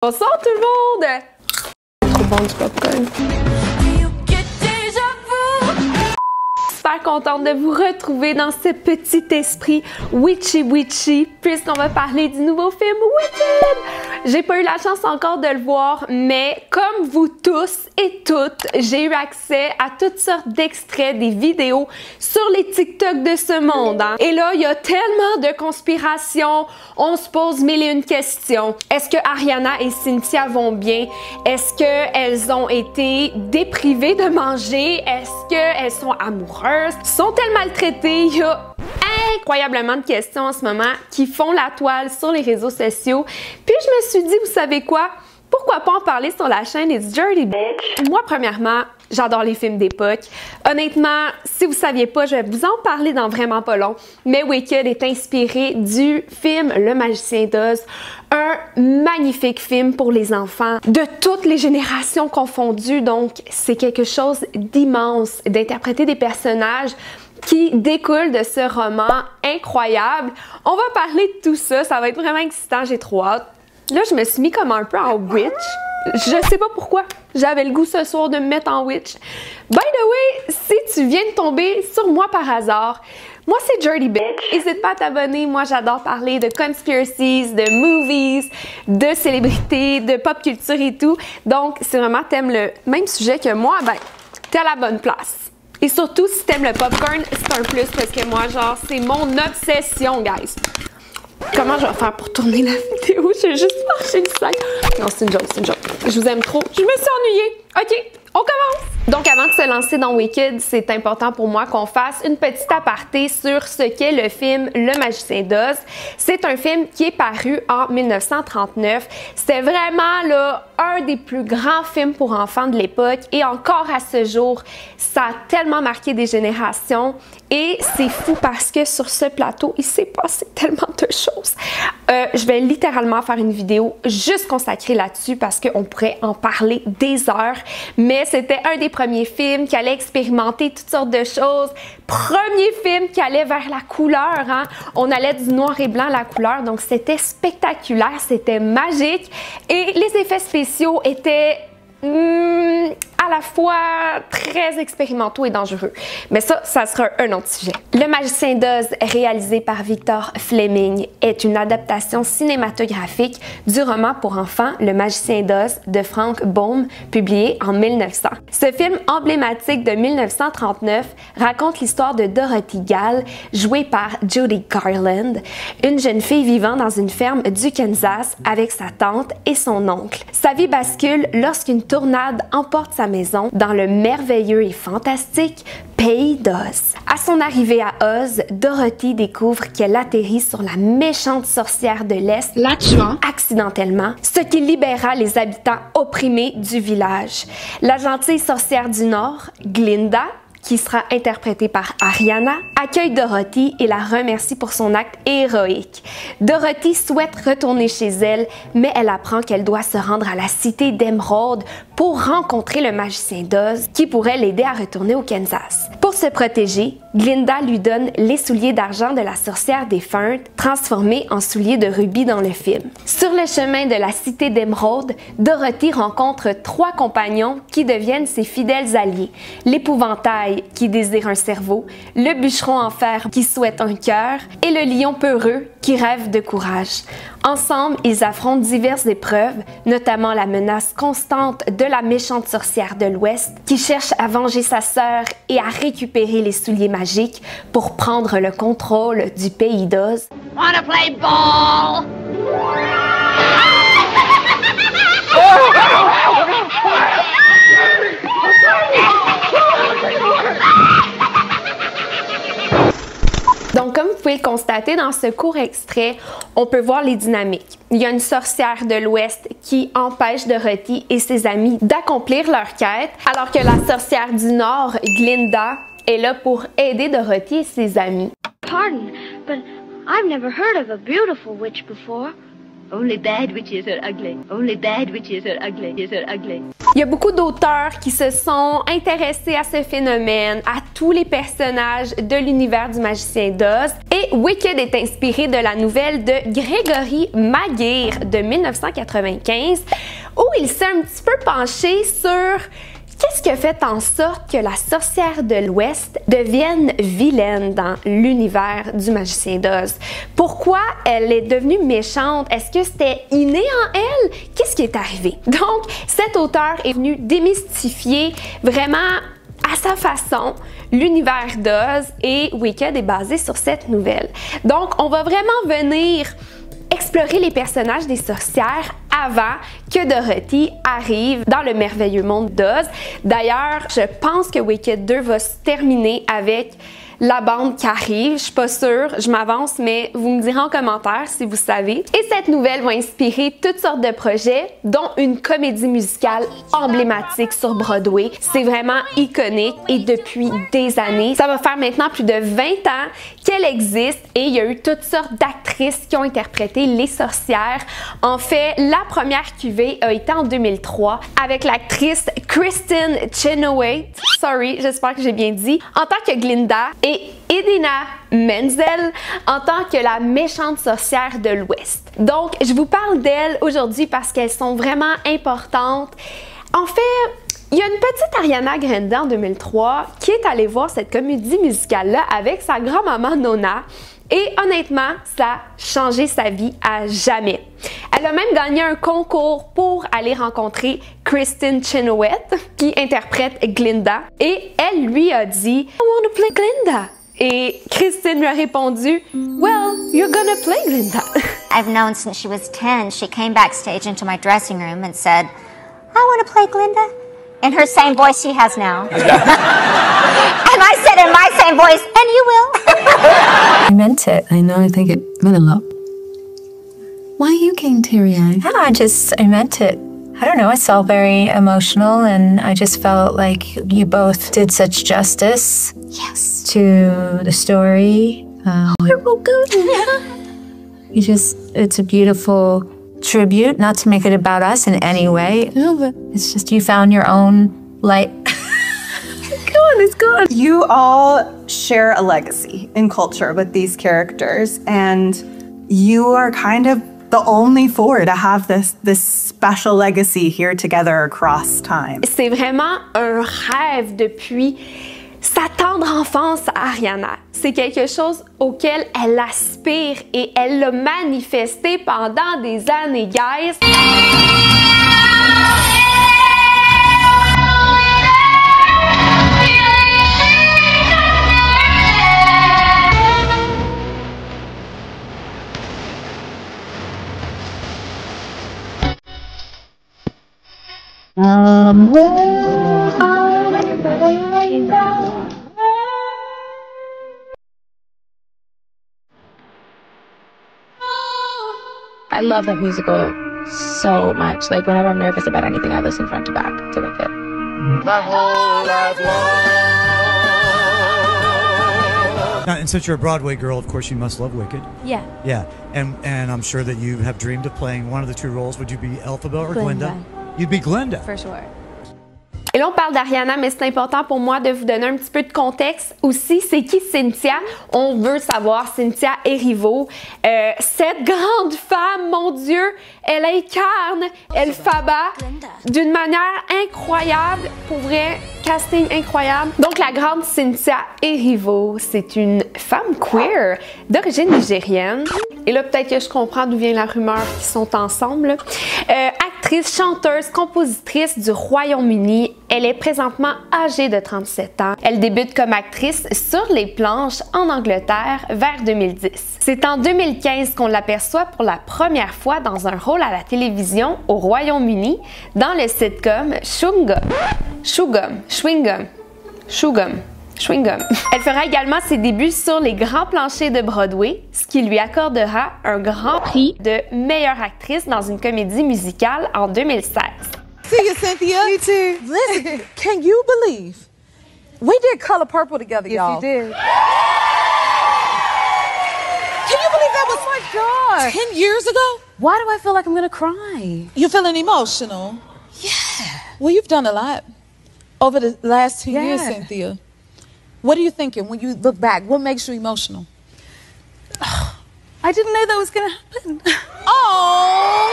Bonsoir tout le monde! Trop bon du popcorn. Super contente de vous retrouver dans ce petit esprit witchy puisqu'on va parler du nouveau film Wicked. J'ai pas eu la chance encore de le voir, mais comme vous tous et toutes, j'ai eu accès à toutes sortes d'extraits, des vidéos sur les TikTok de ce monde. Hein. Et là, il y a tellement de conspirations, on se pose mille et une questions. Est-ce que Ariana et Cynthia vont bien? Est-ce qu'elles ont été déprivées de manger? Est-ce qu'elles sont amoureuses? Sont-elles maltraitées? Il y a incroyablement de questions en ce moment qui font la toile sur les réseaux sociaux. Puis je me suis dit, vous savez quoi? Pourquoi pas en parler sur la chaîne It's Dirty Bitch? Moi, premièrement, j'adore les films d'époque. Honnêtement, si vous saviez pas, je vais vous en parler dans vraiment pas long. Mais Wicked est inspiré du film Le Magicien d'Oz, un magnifique film pour les enfants de toutes les générations confondues. Donc, c'est quelque chose d'immense d'interpréter des personnages qui découlent de ce roman incroyable. On va parler de tout ça, ça va être vraiment excitant, j'ai trop hâte. Là, je me suis mis comme un peu en witch. Je sais pas pourquoi. J'avais le goût ce soir de me mettre en witch. By the way, si tu viens de tomber sur moi par hasard, moi c'est Dirty Bitch. N'hésite pas à t'abonner. Moi, j'adore parler de conspiracies, de movies, de célébrités, de pop culture et tout. Donc, si vraiment t'aimes le même sujet que moi, ben, t'es à la bonne place. Et surtout, si t'aimes le popcorn, c'est un plus parce que moi, genre, c'est mon obsession, guys. Comment je vais faire pour tourner la vidéo? J'ai juste marché une sac. Non, c'est une joke, c'est une joke. Je vous aime trop. Je me suis ennuyée. OK, on commence! Donc, avant de se lancer dans Wicked, c'est important pour moi qu'on fasse une petite aparté sur ce qu'est le film Le Magicien d'Oz. C'est un film qui est paru en 1939. C'était vraiment là un des plus grands films pour enfants de l'époque et encore à ce jour, ça a tellement marqué des générations et c'est fou parce que sur ce plateau, il s'est passé tellement de choses. Je vais littéralement faire une vidéo juste consacrée là-dessus parce qu'on pourrait en parler des heures, mais c'était un des premiers films qui allait expérimenter toutes sortes de choses. Premier film qui allait vers la couleur, hein? On allait du noir et blanc à la couleur, donc c'était spectaculaire, c'était magique et les effets spéciaux étaient à la fois très expérimentaux et dangereux. Mais ça sera un autre sujet. Le Magicien d'Oz, réalisé par Victor Fleming, est une adaptation cinématographique du roman pour enfants Le Magicien d'Oz de Frank Baum, publié en 1900. Ce film emblématique de 1939 raconte l'histoire de Dorothy Gale, jouée par Judy Garland, une jeune fille vivant dans une ferme du Kansas avec sa tante et son oncle. Sa vie bascule lorsqu'une tornade emporte sa maison dans le merveilleux et fantastique Pays d'Oz. À son arrivée à Oz, Dorothy découvre qu'elle atterrit sur la méchante sorcière de l'Est, la tuant accidentellement, ce qui libéra les habitants opprimés du village. La gentille sorcière du Nord, Glinda, qui sera interprétée par Ariana, accueille Dorothy et la remercie pour son acte héroïque. Dorothy souhaite retourner chez elle, mais elle apprend qu'elle doit se rendre à la cité d'Émeraude pour rencontrer le Magicien d'Oz qui pourrait l'aider à retourner au Kansas. Pour se protéger, Glinda lui donne les souliers d'argent de la sorcière défunte, transformés en souliers de rubis dans le film. Sur le chemin de la cité d'Émeraude, Dorothy rencontre 3 compagnons qui deviennent ses fidèles alliés. L'épouvantail qui désire un cerveau, le bûcheron en fer qui souhaite un cœur et le lion peureux qui rêve de courage. Ensemble, ils affrontent diverses épreuves, notamment la menace constante de la méchante sorcière de l'Ouest qui cherche à venger sa sœur et à récupérer les souliers magiques pour prendre le contrôle du Pays d'Oz. Wanna play ball? Donc, comme vous pouvez le constater dans ce court extrait, on peut voir les dynamiques. Il y a une sorcière de l'Ouest qui empêche Dorothy et ses amis d'accomplir leur quête, alors que la sorcière du Nord, Glinda, est là pour aider Dorothy et ses amis. Pardon, but I've never heard of a beautiful witch before. Only bad witches are ugly. Only bad witches are ugly. Il y a beaucoup d'auteurs qui se sont intéressés à ce phénomène, à tous les personnages de l'univers du Magicien d'Oz. Et Wicked est inspiré de la nouvelle de Gregory Maguire de 1995, où il s'est un petit peu penché sur qu'est-ce qui a fait en sorte que la sorcière de l'Ouest devienne vilaine dans l'univers du Magicien d'Oz? Pourquoi elle est devenue méchante? Est-ce que c'était inné en elle? Qu'est-ce qui est arrivé? Donc, cet auteur est venu démystifier vraiment à sa façon l'univers d'Oz et Wicked est basé sur cette nouvelle. Donc, on va vraiment venir explorer les personnages des sorcières avant que Dorothy arrive dans le merveilleux monde d'Oz. D'ailleurs, je pense que Wicked 2 va se terminer avec la bande qui arrive. Je suis pas sûre, je m'avance, mais vous me direz en commentaire si vous savez. Et cette nouvelle va inspirer toutes sortes de projets, dont une comédie musicale emblématique sur Broadway. C'est vraiment iconique et depuis des années, ça va faire maintenant plus de 20 ans qu'elle existe et il y a eu toutes sortes d'actrices qui ont interprété les sorcières. En fait, la première cuvée a été en 2003 avec l'actrice Kristin Chenoweth, j'espère que j'ai bien dit, en tant que Glinda et Idina Menzel en tant que la méchante sorcière de l'Ouest. Donc, je vous parle d'elles aujourd'hui parce qu'elles sont vraiment importantes. En fait, il y a une petite Ariana Grande en 2003 qui est allée voir cette comédie musicale-là avec sa grand-maman Nona. Et honnêtement, ça a changé sa vie à jamais. Elle a même gagné un concours pour aller rencontrer Kristin Chenoweth, qui interprète Glinda. Et elle lui a dit « I want to play Glinda ». Et Kristin lui a répondu « Well, you're gonna play Glinda ». I've known since she was 10. She came backstage into my dressing room and said, I want to play Glinda. In her same voice she has now. And I said in my same voice, and you will. I meant it. I know. I think it meant a lot. Why are you getting teary-eyed? I meant it. I don't know, it's all very emotional and I just felt like you both did such justice to the story. We're good. It's a beautiful tribute, not to make it about us in any way. No, but it's just you found your own light. It's good. You all share a legacy in culture with these characters, and you are kind of the only four to have this special legacy here together across time. C'est vraiment un rêve depuis sa tendre enfance à Ariana. C'est quelque chose auquel elle aspire et elle l'a manifesté pendant des années, guys. I love that musical so much. Like, whenever I'm nervous about anything, I listen front to back to Wicked. My whole life long. And since you're a Broadway girl, of course, you must love Wicked. Yeah. Yeah, and I'm sure that you have dreamed of playing one of the two roles. Would you be Elphaba or Glinda? You'd be Glinda. For sure. Et là, on parle d'Ariana, mais c'est important pour moi de vous donner un petit peu de contexte aussi. C'est qui Cynthia? On veut savoir Cynthia Erivo. Cette grande femme, mon Dieu, elle incarne Elphaba d'une manière incroyable. Pour vrai, casting incroyable. Donc, la grande Cynthia Erivo, c'est une femme queer d'origine nigérienne. Et là, peut-être que je comprends d'où vient la rumeur qu'ils sont ensemble. Actrice, chanteuse, compositrice du Royaume-Uni. Elle est présentement âgée de 37 ans. Elle débute comme actrice sur les planches en Angleterre vers 2010. C'est en 2015 qu'on l'aperçoit pour la première fois dans un rôle à la télévision au Royaume-Uni dans le sitcom Chewing Gum. Elle fera également ses débuts sur les grands planchers de Broadway, ce qui lui accordera un grand prix de meilleure actrice dans une comédie musicale en 2016. See you, Cynthia. You too. Listen, can you believe we did Color Purple together, y'all? Yes, you did. Can you believe that was, my God, 10 years ago? Why do I feel like I'm gonna cry? You're feeling emotional? Yeah. Well, you've done a lot over the last 2 years, Cynthia. What are you thinking when you look back? What makes you emotional? I didn't know that was gonna happen. Oh,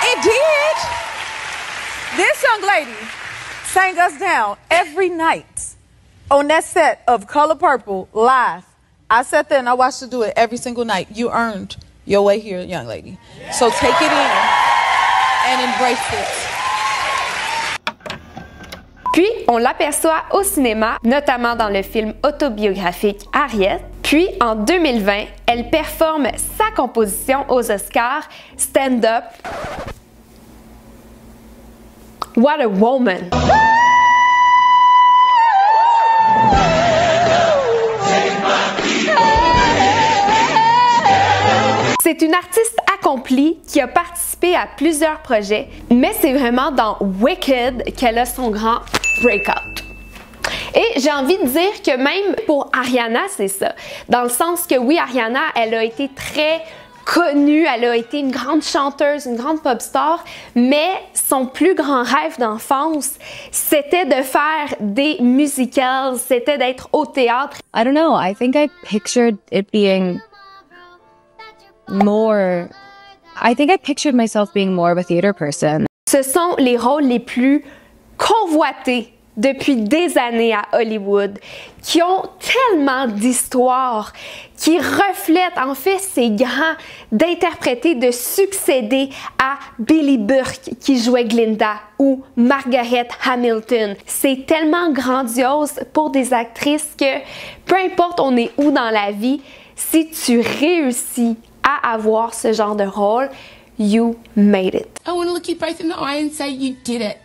it did. This young lady sang us down every night on that set of Color Purple live. I sat there and I watched her do it every single night. You earned your way here, young lady. So take it in and embrace it. Puis, on l'aperçoit au cinéma, notamment dans le film autobiographique Harriet. Puis, en 2020, elle performe sa composition aux Oscars, Stand Up. What a woman! C'est une artiste accomplie qui a participé à plusieurs projets, mais c'est vraiment dans Wicked qu'elle a son grand breakout. Et j'ai envie de dire que même pour Ariana, c'est ça. Dans le sens que oui, Ariana, elle a été très connue, elle a été une grande chanteuse, une grande pop star, mais son plus grand rêve d'enfance, c'était de faire des musicals, c'était d'être au théâtre. I don't know, I think I pictured it being more... I think I pictured myself being more of a theater person. Ce sont les rôles les plus convoités depuis des années à Hollywood, qui ont tellement d'histoires, qui reflètent, en fait, c'est grand d'interpréter, de succéder à Billie Burke qui jouait Glinda ou Margaret Hamilton. C'est tellement grandiose pour des actrices que peu importe on est où dans la vie, si tu réussis à avoir ce genre de rôle, you made it. I want to look you both in the eye and say you did it.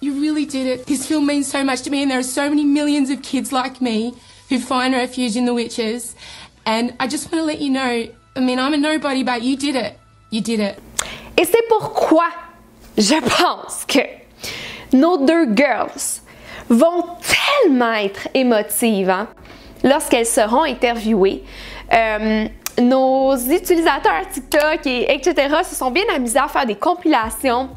You really did it. This film means so much to me, and there are so many millions of kids like me who find refuge in The Witches. And I just want to let you know, I mean, I'm a nobody, but you did it. You did it. Et c'est pourquoi je pense que nos deux girls vont tellement être émotives hein, lorsqu'elles seront interviewées. Nos utilisateurs TikTok et etc. se sont bien amusés à faire des compilations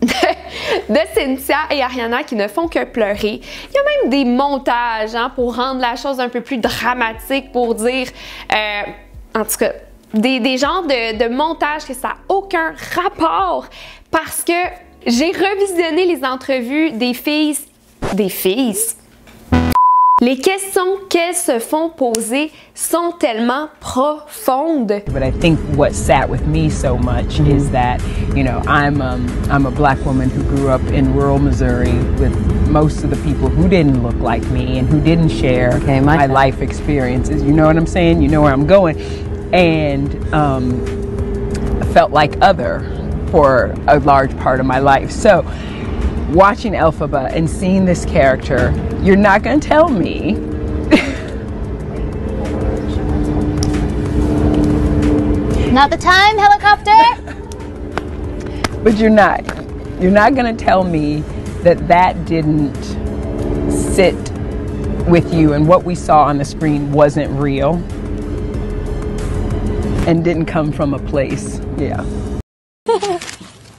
de Cynthia et Ariana qui ne font que pleurer. Il y a même des montages hein, pour rendre la chose un peu plus dramatique, pour dire, en tout cas, des genres de montages que ça n'a aucun rapport parce que j'ai revisionné les entrevues des filles. Les questions qu'elles se font poser sont tellement profondes. But I think what sat with me so much is that, you know, I'm a black woman who grew up in rural Missouri with most of the people who didn't look like me and who didn't share my life experiences. You know what I'm saying? You know where I'm going. And I felt like other for a large part of my life. So watching Elphaba and seeing this character, you're not going to tell me. Not the time, helicopter! But you're not going to tell me that didn't sit with you and what we saw on the screen wasn't real and didn't come from a place. Yeah.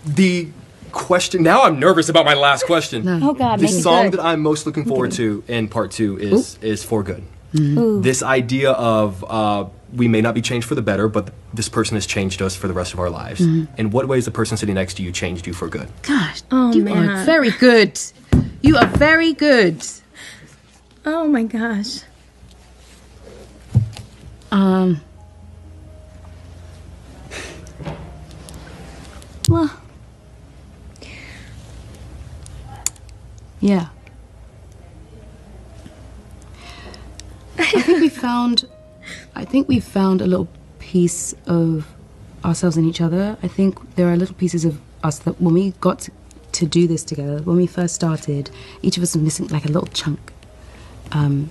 The question. Now I'm nervous about my last question. No. Oh God! The song that I'm most looking forward to in part 2 is For Good. Mm-hmm. This idea of we may not be changed for the better, but this person has changed us for the rest of our lives. Mm-hmm. In what ways the person sitting next to you changed you for good? Gosh, you are very good. You are very good. Oh my gosh. Well. Yeah. I think we found a little piece of ourselves in each other. I think there are little pieces of us that when we got to do this together, when we first started, each of us was missing like a little chunk. And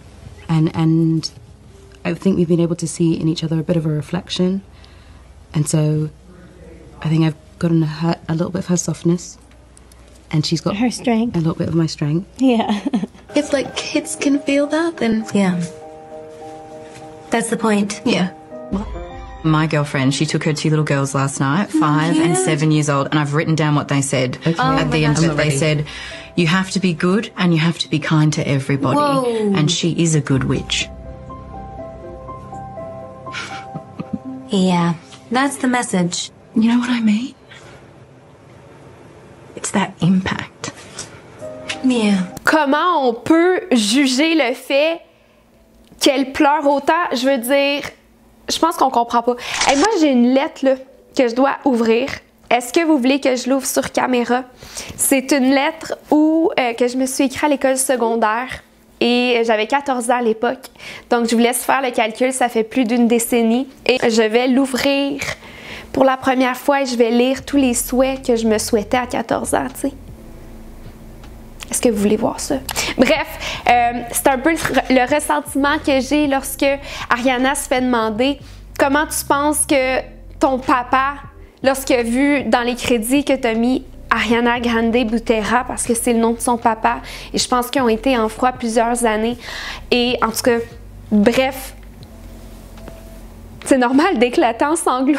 I think we've been able to see in each other a bit of a reflection. And so I think I've gotten a little bit of her softness. And she's got her strength. A little bit of my strength. Yeah. If like kids can feel that, then yeah. That's the point. Yeah. My girlfriend, she took her 2 little girls last night, 5 and 7 years old, and I've written down what they said. Okay. At the end of it, they said, you have to be good and you have to be kind to everybody. Whoa. And she is a good witch. Yeah, that's the message. You know what I mean? It's that impact. Yeah. Comment on peut juger le fait qu'elle pleure autant? Je veux dire, je pense qu'on comprend pas. Hey, moi, j'ai une lettre là, que je dois ouvrir. Est-ce que vous voulez que je l'ouvre sur caméra? C'est une lettre que je me suis écrite à l'école secondaire et j'avais 14 ans à l'époque. Donc, je vous laisse faire le calcul, ça fait plus d'une décennie. Et je vais l'ouvrir pour la première fois et je vais lire tous les souhaits que je me souhaitais à 14 ans, tu sais. Est-ce que vous voulez voir ça? Bref, c'est un peu le ressentiment que j'ai lorsque Ariana se fait demander comment tu penses que ton papa, lorsqu'il a vu dans les crédits que tu as mis Ariana Grande Butera, parce que c'est le nom de son papa, et je pense qu'ils ont été en froid plusieurs années. Et en tout cas, bref, c'est normal d'éclater en sanglots.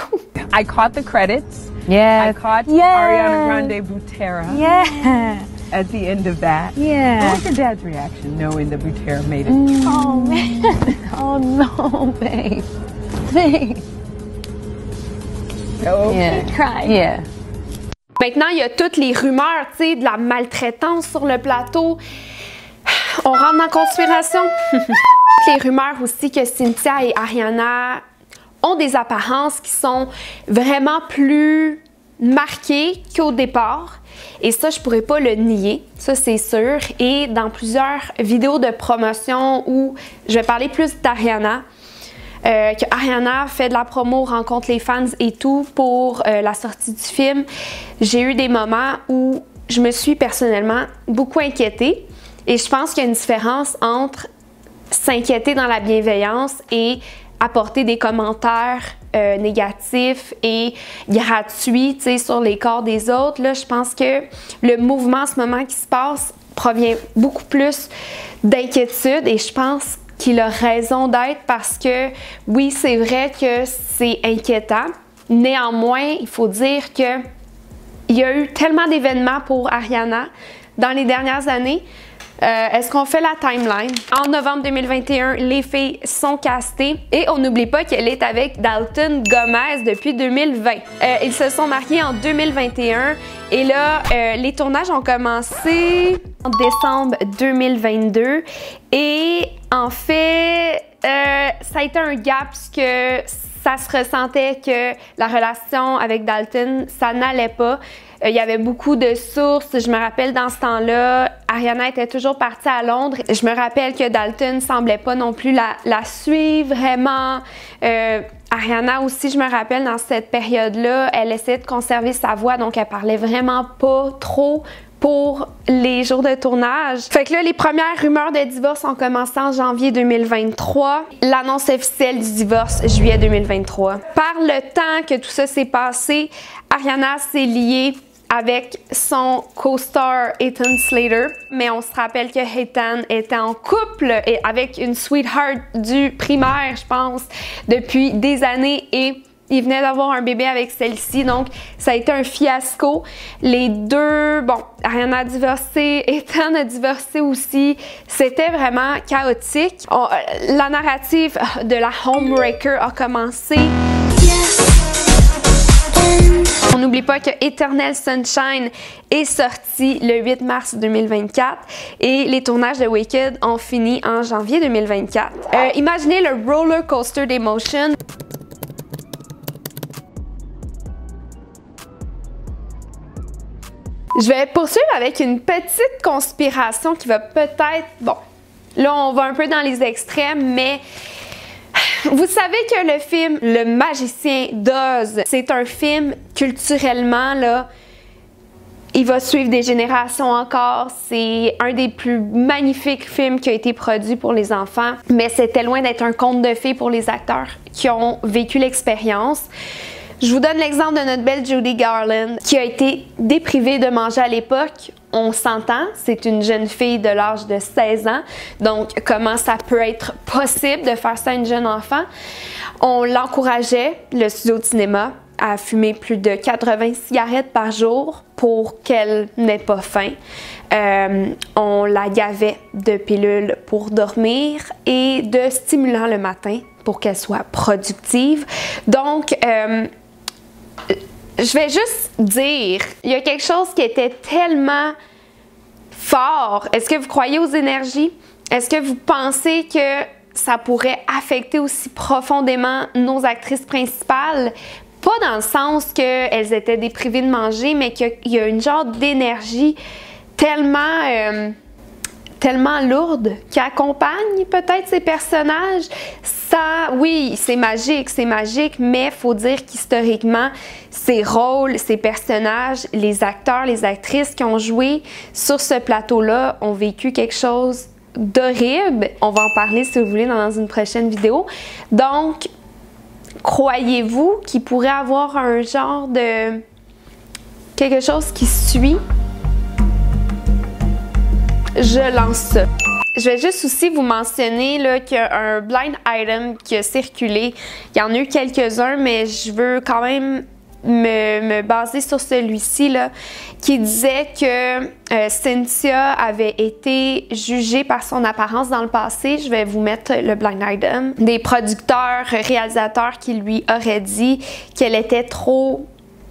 I caught the credits. Yeah. I caught Yeah. Ariana Grande Butera. Yeah. At the end of that. Yeah. What was your dad's reaction knowing that Butera made it? Oh, man. Oh, no, babe. Babe. Oh, Yeah. Cry. Yeah. Maintenant, il y a toutes les rumeurs, tu sais, de la maltraitance sur le plateau. On rentre dans la conspiration. Les rumeurs aussi que Cynthia et Ariana ont des apparences qui sont vraiment plus marquées qu'au départ. Et ça, je pourrais pas le nier, ça c'est sûr. Et dans plusieurs vidéos de promotion où je vais parler plus d'Ariana, que Ariana fait de la promo, rencontre les fans et tout pour la sortie du film, j'ai eu des moments où je me suis personnellement beaucoup inquiétée. Et je pense qu'il y a une différence entre s'inquiéter dans la bienveillance et apporter des commentaires négatifs et gratuits, tu sais, sur les corps des autres. Là, je pense que le mouvement en ce moment qui se passe provient beaucoup plus d'inquiétude et je pense qu'il a raison d'être parce que oui, c'est vrai que c'est inquiétant. Néanmoins, il faut dire que il y a eu tellement d'événements pour Ariana dans les dernières années. Est-ce qu'on fait la timeline? En novembre 2021, les filles sont castées et on n'oublie pas qu'elle est avec Dalton Gomez depuis 2020. Ils se sont mariés en 2021 et là, les tournages ont commencé en décembre 2022 et en fait, ça a été un gap parce que ça se ressentait que la relation avec Dalton, ça n'allait pas. Il y avait beaucoup de sources. Je me rappelle dans ce temps-là, Ariana était toujours partie à Londres. Je me rappelle que Dalton semblait pas non plus la suivre vraiment. Ariana aussi, je me rappelle, dans cette période-là, elle essayait de conserver sa voix, donc elle parlait vraiment pas trop pour les jours de tournage. Fait que là, les premières rumeurs de divorce ont commencé en janvier 2023. L'annonce officielle du divorce, juillet 2023. Par le temps que tout ça s'est passé, Ariana s'est liée avec son co-star Ethan Slater. Mais on se rappelle que Ethan était en couple et avec une sweetheart du primaire, je pense, depuis des années et il venait d'avoir un bébé avec celle-ci, donc ça a été un fiasco. Les deux, bon, Ariana a divorcé, Ethan a divorcé aussi. C'était vraiment chaotique. La narrative de la Homebreaker a commencé. On n'oublie pas que Eternal Sunshine est sorti le 8 mars 2024 et les tournages de Wicked ont fini en janvier 2024. Imaginez le roller coaster d'émotions. Je vais poursuivre avec une petite conspiration qui va peut-être... Bon, là, on va un peu dans les extrêmes, mais... Vous savez que le film Le Magicien d'Oz, c'est un film culturellement, là, il va suivre des générations encore. C'est un des plus magnifiques films qui a été produit pour les enfants, mais c'était loin d'être un conte de fées pour les acteurs qui ont vécu l'expérience. Je vous donne l'exemple de notre belle Judy Garland qui a été déprivée de manger à l'époque. On s'entend, c'est une jeune fille de l'âge de 16 ans, donc comment ça peut être possible de faire ça à une jeune enfant? On l'encourageait, le studio de cinéma, à fumer plus de 80 cigarettes par jour pour qu'elle n'ait pas faim. On la gavait de pilules pour dormir et de stimulants le matin pour qu'elle soit productive. Donc, je vais juste dire, il y a quelque chose qui était tellement fort. Est-ce que vous croyez aux énergies? Est-ce que vous pensez que ça pourrait affecter aussi profondément nos actrices principales? Pas dans le sens qu'elles étaient déprivées de manger, mais qu'il y a une genre d'énergie tellement lourde qui accompagne peut-être ces personnages. Ça, oui, c'est magique, mais il faut dire qu'historiquement, ces rôles, ces personnages, les acteurs, les actrices qui ont joué sur ce plateau-là ont vécu quelque chose d'horrible. On va en parler si vous voulez dans une prochaine vidéo. Donc, croyez-vous qu'il pourrait avoir un genre de quelque chose qui suit? Je lance ça. Je vais juste aussi vous mentionner qu'il y a un blind item qui a circulé. Il y en a eu quelques-uns, mais je veux quand même me baser sur celui-ci là, qui disait que Cynthia avait été jugée par son apparence dans le passé. Je vais vous mettre le blind item. Des producteurs, réalisateurs qui lui auraient dit qu'elle était trop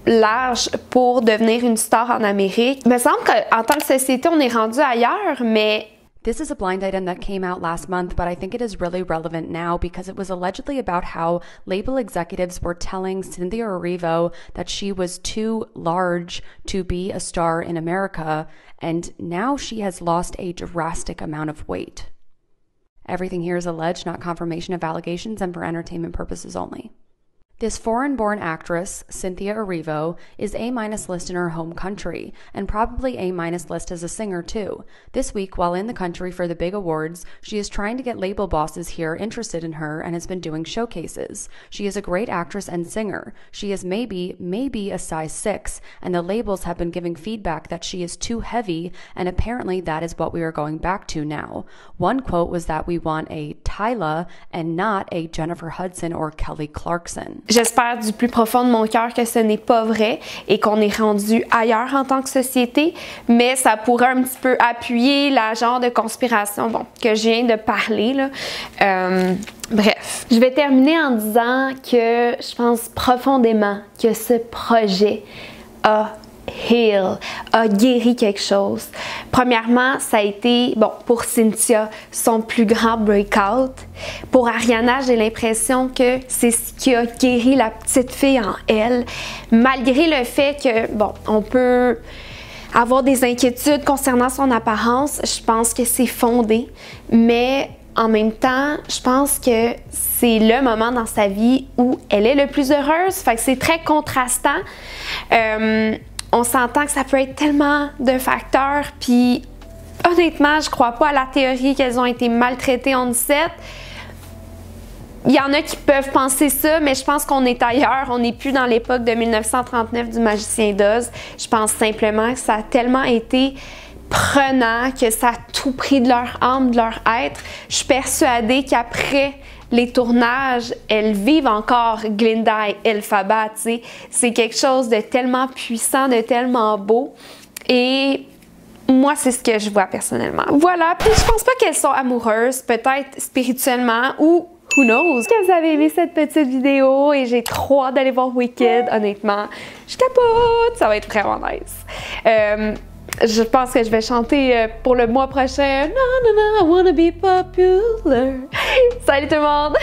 large pour devenir une star en Amérique. Il me semble qu'en tant que société, on est rendu ailleurs, mais This is a blind item that came out last month, but I think it is really relevant now because it was allegedly about how label executives were telling Cynthia Erivo that she was too large to be a star in America, and now she has lost a drastic amount of weight. Everything here is alleged, not confirmation of allegations, and for entertainment purposes only. This foreign-born actress, Cynthia Erivo, is A- list in her home country, and probably A- list as a singer too. This week, while in the country for the big awards, she is trying to get label bosses here interested in her and has been doing showcases. She is a great actress and singer. She is maybe a size 6, and the labels have been giving feedback that she is too heavy, and apparently that is what we are going back to now. One quote was that we want a Tyla and not a Jennifer Hudson or Kelly Clarkson. J'espère du plus profond de mon cœur que ce n'est pas vrai et qu'on est rendu ailleurs en tant que société, mais ça pourrait un petit peu appuyer la genre de conspiration que je viens de parler, là. Bref, je vais terminer en disant que je pense profondément que ce projet a guéri quelque chose. Premièrement, ça a été, pour Cynthia, son plus grand breakout. Pour Ariana, j'ai l'impression que c'est ce qui a guéri la petite fille en elle, malgré le fait que, on peut avoir des inquiétudes concernant son apparence. Je pense que c'est fondé, mais en même temps, je pense que c'est le moment dans sa vie où elle est le plus heureuse. Fait que c'est très contrastant. On s'entend que ça peut être tellement de facteurs, puis honnêtement, je crois pas à la théorie qu'elles ont été maltraitées en 17. Il y en a qui peuvent penser ça, mais je pense qu'on est ailleurs. On n'est plus dans l'époque de 1939 du Magicien d'Oz. Je pense simplement que ça a tellement été prenant, que ça a tout pris de leur âme, de leur être. Je suis persuadée qu'après les tournages, elles vivent encore Glinda et Elphaba, tu sais. C'est quelque chose de tellement puissant, de tellement beau. Et moi, c'est ce que je vois personnellement. Voilà, puis je pense pas qu'elles sont amoureuses, peut-être spirituellement ou who knows. Que vous avez aimé cette petite vidéo et j'ai trop hâte d'aller voir Wicked, honnêtement. Je capote, ça va être vraiment nice. Je pense que je vais chanter pour le mois prochain. I wanna be popular. Salut tout le monde!